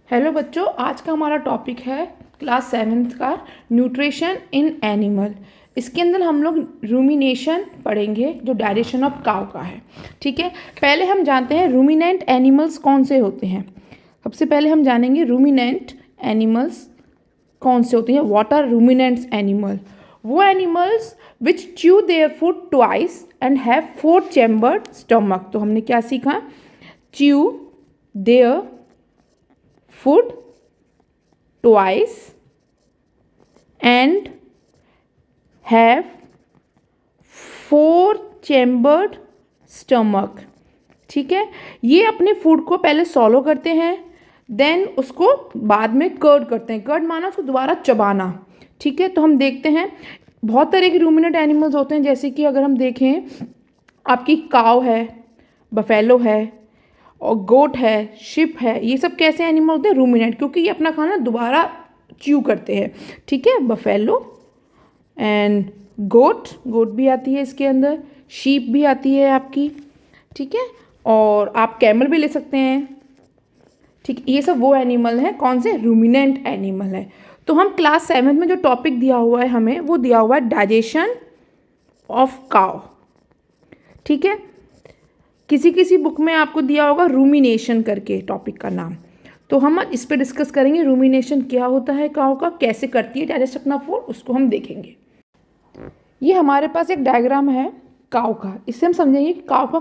Hello बच्चों, आज का हमारा टॉपिक है क्लास 7th का न्यूट्रिशन इन एनिमल। इसके अंदर हम लोग रूमिनेशन पढ़ेंगे जो डाइजेशन ऑफ काउ का है। ठीक है, पहले हम जानते हैं रूमिनेंट एनिमल्स कौन से होते हैं। सबसे पहले हम जानेंगे रूमिनेंट एनिमल्स कौन से होते हैं। What are ruminants animal? वो animals which chew their food twice and have 4 chambered stomach. तो हमने क्या सीखा? Chew their food twice and have 4 chambered stomach। ठीक है, ये अपने फूड को पहले सॉलो करते हैं, देन उसको बाद में कर्ड करते हैं। कर्ड माना उसको दोबारा चबाना। ठीक है, तो हम देखते हैं बहुत तरह के रूमिनेंट एनिमल्स होते हैं। जैसे कि अगर हम देखें, आपकी काव है, बफेलो है और गोट है, शिप है। ये सब कैसे एनिमल होते हैं? रूमिनेंट, क्योंकि ये अपना खाना दोबारा च्यू करते हैं। ठीक है, बफेलो एंड गोट भी आती है इसके अंदर, शीप भी आती है आपकी। ठीक है, और आप कैमल भी ले सकते हैं। ठीक, ये सब वो एनिमल हैं कौन से? रूमिनेंट एनिमल है। तो हम क्लास 7 में जो टॉपिक दिया हुआ है हमें, वो दिया हुआ है डाइजेशन ऑफ काउ। ठीक है, किसी किसी बुक में आपको दिया होगा रूमिनेशन करके टॉपिक का नाम। तो हम इस पर डिस्कस करेंगे रूमिनेशन क्या होता है काऊ का, कैसे करती है डाइजेस्ट अपना फूड, उसको हम देखेंगे। ये हमारे पास एक डायग्राम है काऊ का। इससे हम समझेंगे कि काऊ का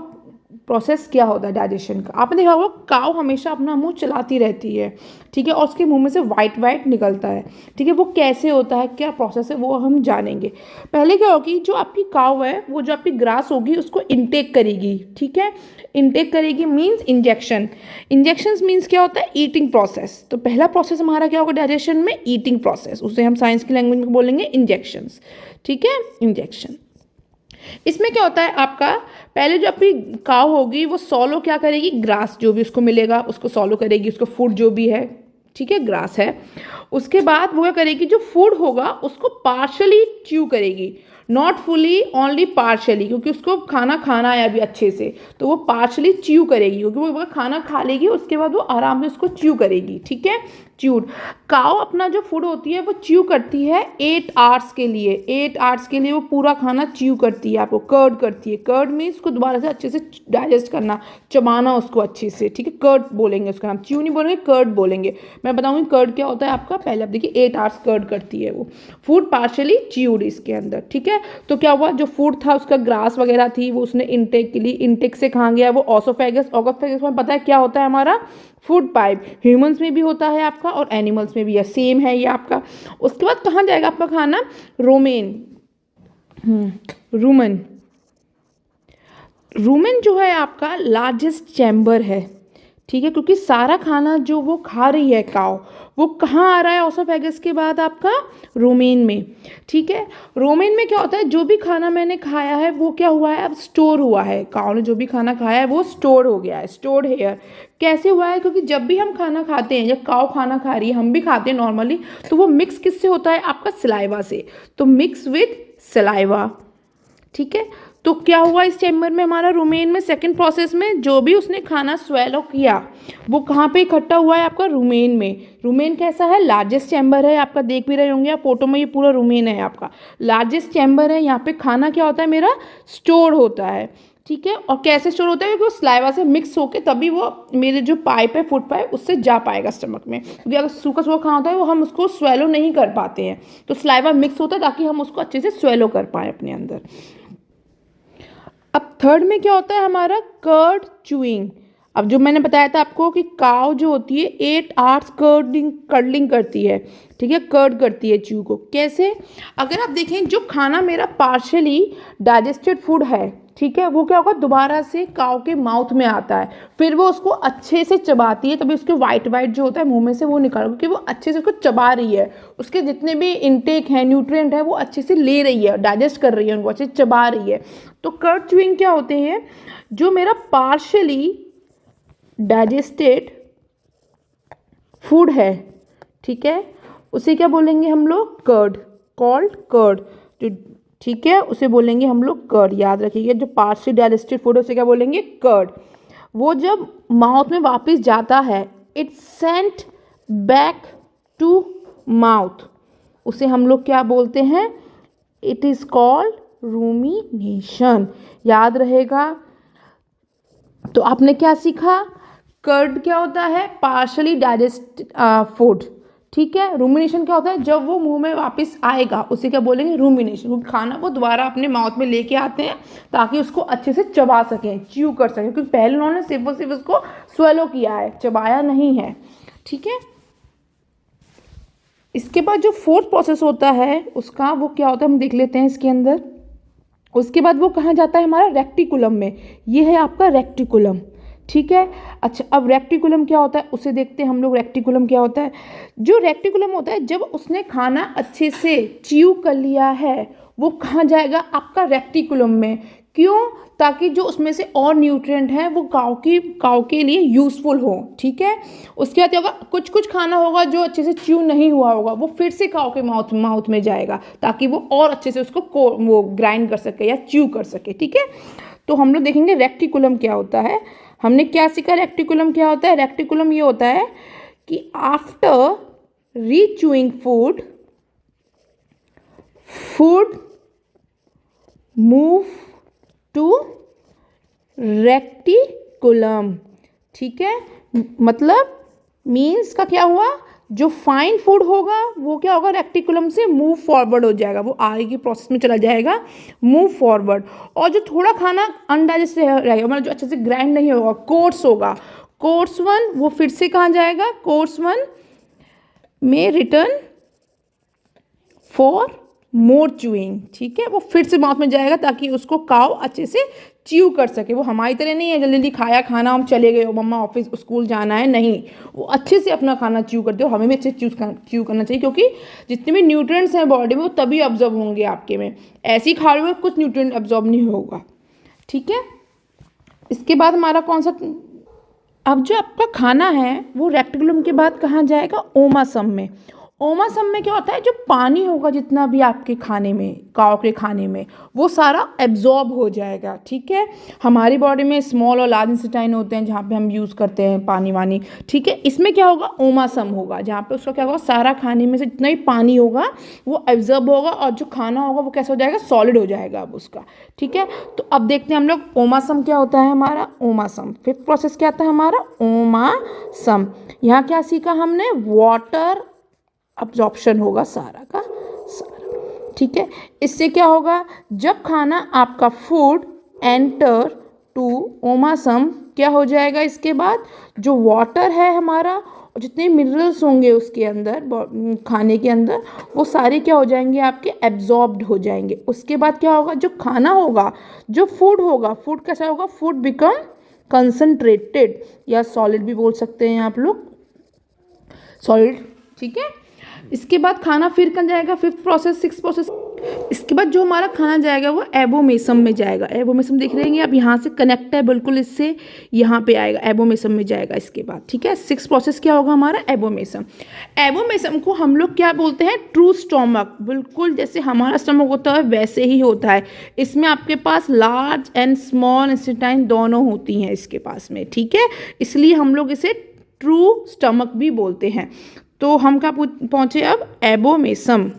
प्रोसेस क्या होता है डाइजेशन का। आपने देखा होगा काऊ हमेशा अपना मुंह चलाती रहती है। ठीक है, और उसके मुंह में से वाइट निकलता है। ठीक है, वो कैसे होता है, क्या प्रोसेस है, वो हम जानेंगे। पहले क्या होगी, जो आपकी काऊ है वो जो आपकी ग्रास होगी उसको इनटेक करेगी। ठीक है, इनटेक करेगी मीन्स इंजेक्शन। इंजेक्शंस मीन्स क्या होता है? Eating process. तो पहला प्रोसेस हमारा क्या होगा डाइजेशन में? Eating process. उसे हम साइंस की लैंग्वेज में बोलेंगे इंजेक्शंस। ठीक है, इंजेक्शन। इसमें क्या होता है आपका, पहले जो आपकी काव होगी वो सॉलो क्या करेगी? ग्रास जो भी उसको मिलेगा उसको सॉलो करेगी, उसको फूड जो भी है, ठीक है, ग्रास है। उसके बाद वो क्या करेगी, जो फूड होगा उसको पार्शली च्यू करेगी, नॉट फुली, ओनली पार्शली, क्योंकि उसको खाना खाना है अभी अच्छे से, तो वो पार्शली च्यू करेगी, क्योंकि वो खाना खा लेगी उसके बाद वो आराम से उसको च्यू करेगी। ठीक है, च्यूड। काव अपना जो फूड होती है वो च्यू करती है 8 आवर्स के लिए। 8 आवर्स के लिए वो पूरा खाना च्यू करती है, आपको कर्ड करती है। कर्ड मीन्स उसको दोबारा से अच्छे से डाइजेस्ट करना, चबाना उसको अच्छे से। ठीक है, कर्ड बोलेंगे उसका नाम, च्यू नहीं बोलेंगे, कर्ड बोलेंगे। मैं बताऊंगी कर्ड क्या होता है आपका। पहले आप देखिए 8 आवर्स कर्ड करती है वो फूड, पार्शली च्यूड इसके अंदर। ठीक है, तो क्या हुआ, जो फूड था उसका ग्रास वगैरह थी वो उसने इनटेक के लिए, इनटेक से कहाँ गया वो? ऑसोफेगस। ऑसोफेगस में पता है क्या होता है हमारा? Food pipe. ह्यूमंस में भी होता है आपका और एनिमल्स में भी है, सेम है ये आपका। उसके बाद कहाँ जाएगा आपका खाना? Romaine, Roman. रूमेन जो है आपका लार्जेस्ट चैम्बर है। ठीक है, क्योंकि सारा खाना जो वो खा रही है काव, वो कहाँ आ रहा है ऑसोफेगस के बाद? आपका रोमेन में। ठीक है, रोमेन में क्या होता है, जो भी खाना मैंने खाया है वो क्या हुआ है, अब स्टोर हुआ है। काव ने जो भी खाना खाया है वो स्टोर हो गया है, स्टोर्ड हेयर। कैसे हुआ है? क्योंकि जब भी हम खाना खाते हैं, जब काव खाना खा रही है, हम भी खाते हैं नॉर्मली, तो वो मिक्स किससे होता है? आपका सलाइवा से। तो मिक्स विथ सलाइवा। ठीक है, तो क्या हुआ इस चैम्बर में हमारा रूमेन में? सेकंड प्रोसेस में जो भी उसने खाना स्वेलो किया वो कहाँ पे इकट्ठा हुआ है? आपका रूमेन में। रूमेन कैसा है? लार्जेस्ट चैम्बर है आपका, देख भी रहे होंगे आप फोटो में, ये पूरा रूमेन है आपका, लार्जेस्ट चैम्बर है। यहाँ पे खाना क्या होता है मेरा? स्टोर होता है। ठीक है, और कैसे स्टोर होता है? क्योंकि वो स्लाइवा से मिक्स होकर तभी वो मेरे जो पाइप है, फूड पाइप, उससे जा पाएगा स्टमक में। क्योंकि अगर सूखा खाना होता है वो हम उसको स्वेलो नहीं कर पाते हैं, तो स्लाइवा मिक्स होता है ताकि हम उसको अच्छे से स्वेलो कर पाएँ अपने अंदर। अब थर्ड में क्या होता है हमारा? Curd chewing. अब जो मैंने बताया था आपको कि काव जो होती है 8 आवर्स कर्डलिंग करती है। ठीक है, कर्ड करती है च्यू को। कैसे? अगर आप देखें, जो खाना मेरा पार्शली डाइजेस्टेड फूड है, ठीक है, वो क्या होगा, दोबारा से काव के माउथ में आता है, फिर वो उसको अच्छे से चबाती है, तभी उसके वाइट जो होता है मुंह में से वो निकाल, क्योंकि वो अच्छे से उसको चबा रही है। उसके जितने भी इनटेक हैं, न्यूट्रिएंट है, वो अच्छे से ले रही है, डाइजेस्ट कर रही है, उनको अच्छे से चबा रही है। तो कर्ड च्यूइंग क्या होते हैं? जो मेरा पार्शली डाइजेस्टेड फूड है, ठीक है, उसे क्या बोलेंगे हम लोग? Curd, called curd. जो ठीक है, उसे बोलेंगे हम लोग कर्ड। याद रखिएगा, जो पार्शली डाइजेस्टेड फूड है उसे क्या बोलेंगे? कर्ड। वो जब माउथ में वापस जाता है, it sent back to mouth, उसे हम लोग क्या बोलते हैं? It is called rumination. याद रहेगा। तो आपने क्या सीखा? कर्ड क्या होता है? Partially digest food. ठीक है। रूमिनेशन क्या होता है? जब वो मुंह में वापस आएगा उसे क्या बोलेंगे? रूमिनेशन। वो खाना वो दोबारा अपने माउथ में लेके आते हैं ताकि उसको अच्छे से चबा सकें, च्यू कर सकें, क्योंकि पहले उन्होंने सिर्फ और सिर्फ उसको स्वेलो किया है, चबाया नहीं है। ठीक है। इसके बाद जो फोर्थ प्रोसेस होता है उसका, वो क्या होता है हम देख लेते हैं इसके अंदर। उसके बाद वो कहाँ जाता है? हमारा रेक्टिकुलम में। ये है आपका रेक्टिकुलम। ठीक है। अच्छा, अब रेक्टिकुलम क्या होता है उसे देखते हैं हम लोग। रेक्टिकुलम क्या होता है? जो रेक्टिकुलम होता है, जब उसने खाना अच्छे से च्यू कर लिया है, वो कहाँ जाएगा? आपका रेक्टिकुलम में। क्यों? ताकि जो उसमें से और न्यूट्रिएंट हैं वो काऊ के लिए यूज़फुल हो। ठीक है। उसके बाद क्या होगा? कुछ कुछ खाना होगा जो अच्छे से च्यू नहीं हुआ होगा, वो फिर से काऊ के माउथ में जाएगा ताकि वो और अच्छे से उसको वो ग्राइंड कर सके या च्यू कर सके। ठीक है। तो हम लोग देखेंगे रेक्टिकुलम क्या होता है। हमने क्या सीखा? रेक्टिकुलम क्या होता है? रेक्टिकुलम ये होता है कि after rechewing food move to reticulum. ठीक है। मतलब मीन्स का क्या हुआ? जो फाइन फूड होगा वो क्या होगा? रेक्टिकुलम से मूव फॉरवर्ड हो जाएगा, वो आगे की प्रोसेस में चला जाएगा, मूव फॉरवर्ड। और जो थोड़ा खाना अनडाइजेस्ट रहेगा, मतलब जो अच्छे से ग्राइंड नहीं होगा, कोर्स होगा, कोर्स वन, वो फिर से कहाँ जाएगा? कोर्स वन में रिटर्न फॉर मोर च्यूइंग। ठीक है। वो फिर से माउथ में जाएगा ताकि उसको काऊ अच्छे से च्यू कर सके। वो हमारी तरह नहीं है जल्दी जल्दी खाया खाना हम चले गए, मम्मा ऑफिस स्कूल जाना है, नहीं, वो अच्छे से अपना खाना च्यू करते हो। हमें भी अच्छे च्यू करना चाहिए, क्योंकि जितने भी न्यूट्रिएंट्स हैं बॉडी में वो तभी ऑब्जॉर्व होंगे आपके में। ऐसे ही खा रहे हो कुछ न्यूट्रिएंट ऑब्जॉर्व नहीं होगा। ठीक है। इसके बाद हमारा कौन सा? अब जो आपका खाना है वो रेक्टिकुलम के बाद कहाँ जाएगा? ओमासम में। ओमासम में क्या होता है? जो पानी होगा जितना भी आपके खाने में, काऊ के खाने में, वो सारा एब्जॉर्ब हो जाएगा। ठीक है। हमारी बॉडी में स्मॉल और लार्ज इंटेस्टाइन होते हैं जहाँ पे हम यूज़ करते हैं पानी वानी। ठीक है। इसमें क्या होगा? ओमासम होगा, जहाँ पे उसका क्या होगा? सारा खाने में से जितना भी पानी होगा वो एब्जॉर्ब होगा और जो खाना होगा वो कैसा हो जाएगा? सॉलिड हो जाएगा अब उसका। ठीक है। तो अब देखते हैं हम लोग ओमासम क्या होता है हमारा। ओमासम फिफ्थ प्रोसेस क्या आता है हमारा? ओमासम। यहाँ क्या सीखा हमने? वाटर अब्जॉर्प्शन होगा सारा का सारा। ठीक है। इससे क्या होगा? जब खाना आपका फूड एंटर टू ओमासम, क्या हो जाएगा? इसके बाद जो वाटर है हमारा और जितने मिनरल्स होंगे उसके अंदर, खाने के अंदर, वो सारे क्या हो जाएंगे? आपके एब्जॉर्ब्ड हो जाएंगे। उसके बाद क्या होगा? जो खाना होगा, जो फूड होगा, फूड कैसा होगा? फूड बिकम कंसनट्रेटेड, या सॉलिड भी बोल सकते हैं आप लोग, सॉलिड। ठीक है। इसके बाद खाना फिर कहाँ जाएगा? Fifth process, six process. इसके बाद जो हमारा खाना जाएगा वो एबोमेसम में जाएगा। एबोमेसम देख रहे हैं आप, यहाँ से कनेक्ट है बिल्कुल, इससे यहाँ पे आएगा, एबोमेसम में जाएगा इसके बाद। ठीक है। सिक्स प्रोसेस क्या होगा हमारा? एबोमेसम। एबोमेसम को हम लोग क्या बोलते हैं? True stomach. बिल्कुल जैसे हमारा स्टमक होता है वैसे ही होता है। इसमें आपके पास लार्ज एंड स्मॉल इंटेस्टाइन दोनों होती हैं इसके पास में। ठीक है। इसलिए हम लोग इसे ट्रू स्टमक भी बोलते हैं। तो हम क्या पहुँचे अब? एबोमेसम।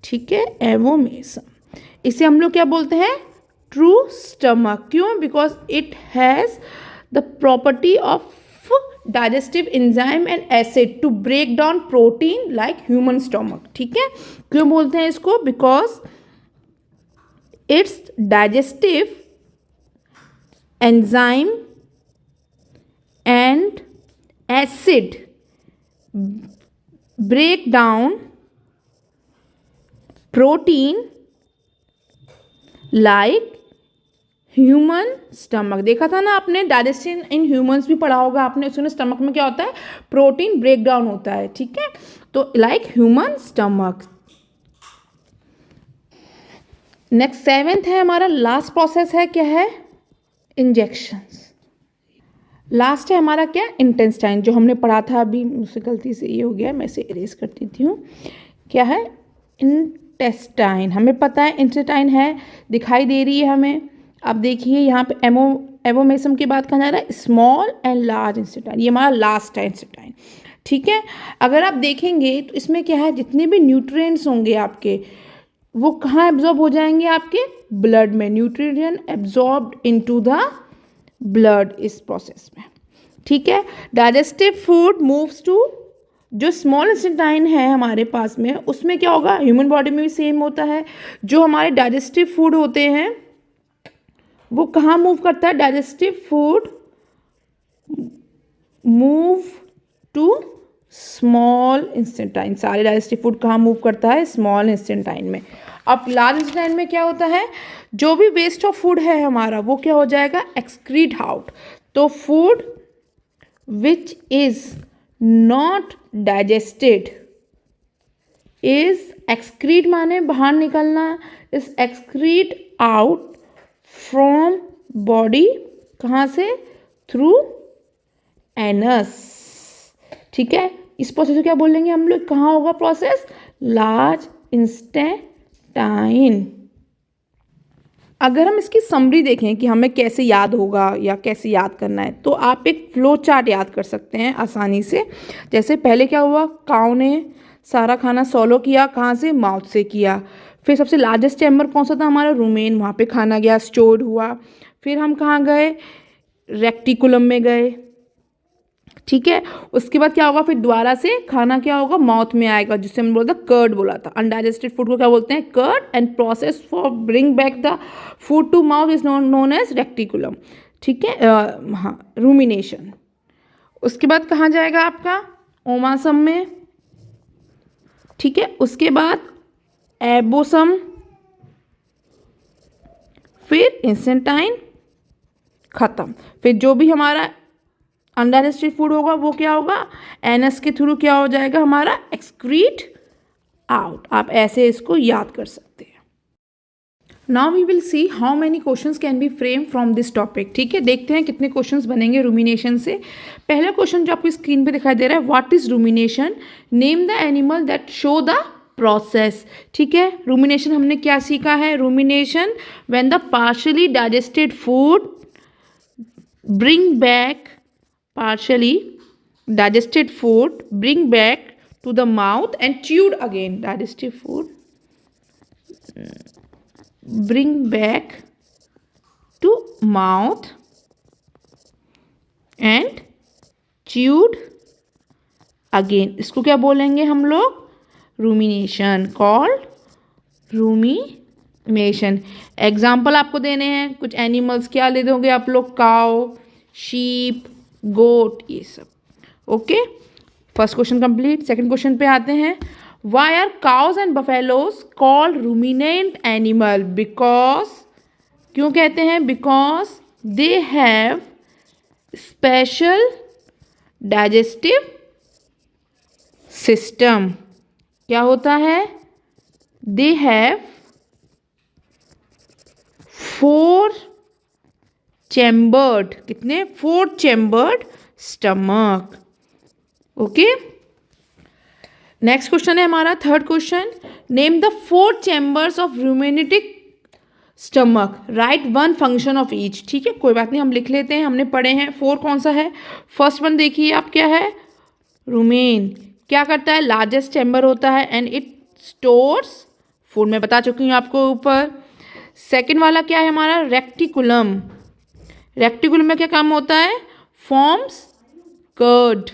ठीक है। एबोमेसम, इसे हम लोग क्या बोलते हैं? True stomach. क्यों? Because it has the property of digestive enzyme and acid to break down protein like human stomach. ठीक है। क्यों बोलते हैं इसको? Because it's digestive enzyme and acid break down protein like human stomach. देखा था ना आपने, डाइजेशन इन ह्यूमंस भी पढ़ा होगा आपने, उसमें स्टमक में क्या होता है? प्रोटीन ब्रेक डाउन होता है। ठीक है। तो like human stomach. Next seventh है हमारा, लास्ट प्रोसेस है, क्या है? इंजेक्शंस। लास्ट है हमारा क्या? इंटेस्टाइन, जो हमने पढ़ा था अभी, मुझसे गलती से ये हो गया, मैं इसे इरेज कर देती हूँ। क्या है? इंटेस्टाइन। हमें पता है इंटेस्टाइन है, दिखाई दे रही है हमें। अब देखिए यहाँ पे एबोमेसम के बाद कहा जा रहा है स्मॉल एंड लार्ज इंटेस्टाइन। ये हमारा लास्ट है इंटेस्टाइन। ठीक है। अगर आप देखेंगे तो इसमें क्या है, जितने भी न्यूट्रिएंट्स होंगे आपके वो कहाँ एब्जॉर्ब हो जाएंगे, आपके ब्लड में। Nutrition absorbed into the blood इस प्रोसेस में। ठीक है। डाइजेस्टिव फूड मूव्स टू, जो स्मॉल इंटेस्टाइन है हमारे पास में, उसमें क्या होगा, ह्यूमन बॉडी में भी सेम होता है। जो हमारे डाइजेस्टिव फूड होते हैं वो कहाँ मूव करता है, digestive food move to small intestine. सारे डाइजेस्टिव फूड कहाँ मूव करता है, स्मॉल इंटेस्टाइन में। अब लार्ज इंटेस्टाइन में क्या होता है, जो भी वेस्ट ऑफ फूड है हमारा वो क्या हो जाएगा, एक्सक्रीट आउट। तो food which is not digested is excrete, माने बाहर निकलना, is excrete out from body, कहाँ से, थ्रू एनस। ठीक है। इस प्रोसेस को क्या बोलेंगे हम लोग, कहाँ होगा प्रोसेस, लार्ज इंटेस्टाइन। अगर हम इसकी समरी देखें कि हमें कैसे याद होगा या कैसे याद करना है, तो आप एक फ्लो चार्ट याद कर सकते हैं आसानी से। जैसे पहले क्या हुआ, काऊ ने सारा खाना सॉलो किया, कहाँ से, माउथ से किया। फिर सबसे लार्जेस्ट चैम्बर कौन सा था हमारा, रुमेन, वहाँ पे खाना गया, स्टोर्ड हुआ। फिर हम कहाँ गए, रेक्टिकुलम में गए। ठीक है। उसके बाद क्या होगा, फिर दोबारा से खाना क्या होगा, माउथ में आएगा, जिससे हम बोलते हैं कर्ड बोला था। अनडाइजेस्टेड फूड को क्या बोलते हैं, curd. And process for bring back the food to mouth is known as reticulum. ठीक है। हाँ, रूमिनेशन। उसके बाद कहाँ जाएगा आपका, ओमासम में। ठीक है। उसके बाद एबोसम, फिर इंसेंटाइन, खत्म। फिर जो भी हमारा अनडाइजेस्टेड फूड होगा वो क्या होगा, एनस के थ्रू क्या हो जाएगा हमारा, एक्सक्रीट आउट। आप ऐसे इसको याद कर सकते हैं। Now we will see how many questions can be frame from this topic. ठीक है। देखते हैं कितने क्वेश्चंस बनेंगे रूमिनेशन से। पहला क्वेश्चन जो आपको स्क्रीन पे दिखाई दे रहा है, what is rumination, name the animal that show the process. ठीक है। रूमिनेशन हमने क्या सीखा है, rumination when the partially digested food bring back, partially digested food bring back to the mouth and chewed again. Digestive food bring back to mouth and chewed again. इसको क्या बोलेंगे हम लोग, रूमिनेशन, कॉल्ड रूमिनेशन। एग्जाम्पल आपको देने हैं कुछ animals, क्या ले दोगे आप लोग, काउ, शीप, गोट, ये सब। Okay. First question complete. Second question पे आते हैं, why are cows and buffaloes called ruminant animal, because, क्यों कहते हैं, because they have special digestive system. क्या होता है, दे हैव 4 चैम्बर्ड, कितने, 4 chambered stomach. Okay. Next question है हमारा third question, name the 4 chambers of ruminatic stomach, write 1 function of each. ठीक है, कोई बात नहीं, हम लिख लेते हैं, हमने पढ़े हैं। 4 कौन सा है, फर्स्ट वन देखिए आप, क्या है, रूमेन। क्या करता है, लार्जेस्ट चैम्बर होता है एंड इट स्टोर्स फूड, मैं बता चुकी हूँ आपको ऊपर। सेकेंड वाला क्या है हमारा, रेक्टिकुलम। रेक्टिकुलम में क्या काम होता है, फॉर्म्स कर्ड।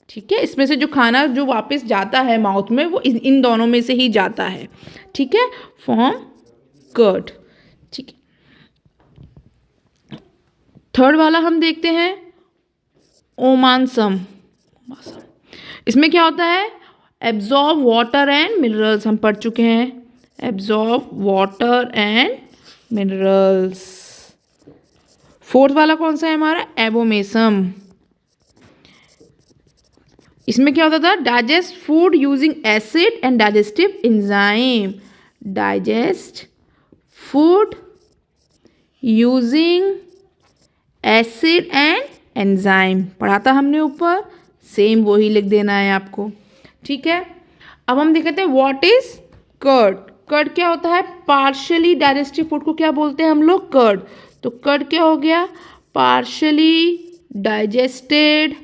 ठीक है, इसमें से जो खाना जो वापस जाता है माउथ में वो इन दोनों में से ही जाता है। ठीक है, फॉर्म कर्ड। ठीक है, थर्ड वाला हम देखते हैं, ओमानसम। इसमें क्या होता है, एब्जॉर्ब वाटर एंड मिनरल्स, हम पढ़ चुके हैं, absorb water and minerals. Fourth वाला कौन सा है हमारा, एबोमेसम। इसमें क्या होता था, digest food using acid and digestive enzyme. Digest food using acid and enzyme, पढ़ा था हमने ऊपर, सेम वही लिख देना है आपको। ठीक है, अब हम देखते हैं व्हाट इज कर्ड। कर्ड क्या होता है, पार्शियली डाइजेस्टिव फूड को क्या बोलते हैं हम लोग, कर्ड। तो कर्ड क्या हो गया, पार्शियली डाइजेस्टेड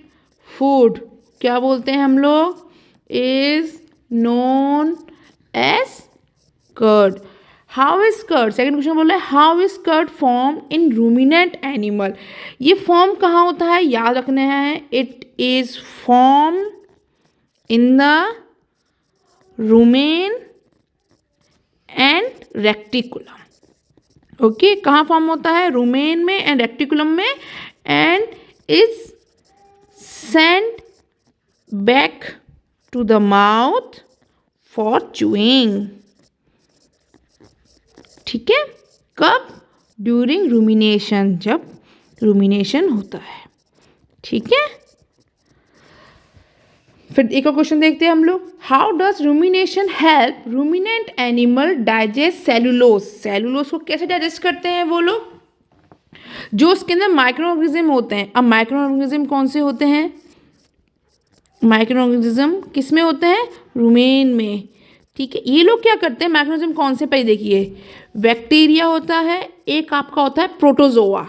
फूड क्या बोलते हैं हम लोग, is known as curd. How is curd, second question बोला है how is curd form in ruminant animal. ये फॉर्म कहाँ होता है, याद रखना है, it is form in the rumen and reticulum. Okay, कहाँ फॉर्म होता है, रूमेन में एंड रेक्टिकुलम में, and is send back to the mouth for chewing. ठीक है, कब, ड्यूरिंग रूमिनेशन, जब रूमिनेशन होता है। ठीक है, फिर एक और क्वेश्चन देखते हैं हम लोग, how does rumination help ruminant animal digest cellulose. Cellulose को कैसे डाइजेस्ट करते हैं वो लोग, जो उसके अंदर माइक्रो ऑर्गेनिज्म होते हैं। अब माइक्रो ऑर्गेनिज्म कौन से होते हैं, माइक्रो ऑर्गेनिज्म किस में होते हैं, रूमेन में। ठीक है, ये लोग क्या करते हैं, माइक्रो ऑर्गेनिज्म कौन से, पे देखिए, बैक्टीरिया होता है, एक आपका होता है प्रोटोजोआ,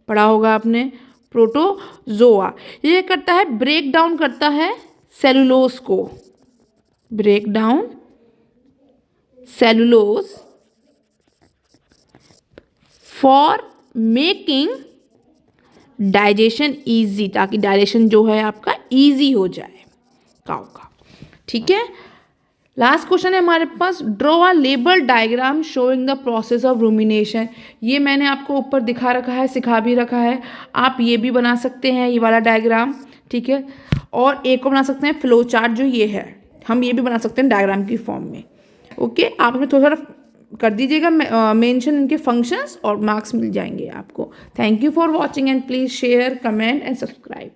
पढ़ा होगा आपने, प्रोटोजोआ। ये करता है, ब्रेक डाउन करता है सेलुलोज को, break down cellulose for making digestion easy, ताकि डाइजेशन जो है आपका इजी हो जाए काउ का। ठीक है, लास्ट क्वेश्चन है हमारे पास, draw a label diagram showing the process of rumination. ये मैंने आपको ऊपर दिखा रखा है, सिखा भी रखा है, आप ये भी बना सकते हैं, ये वाला डायग्राम। ठीक है, और एक को बना सकते हैं फ्लो चार्ट, जो ये है, हम ये भी बना सकते हैं डायग्राम की फॉर्म में। ओके, आप इसमें थोड़ा थोड़ा कर दीजिएगा मेंशन इनके फंक्शंस, और मार्क्स मिल जाएंगे आपको। Thank you for watching and please share, comment and subscribe.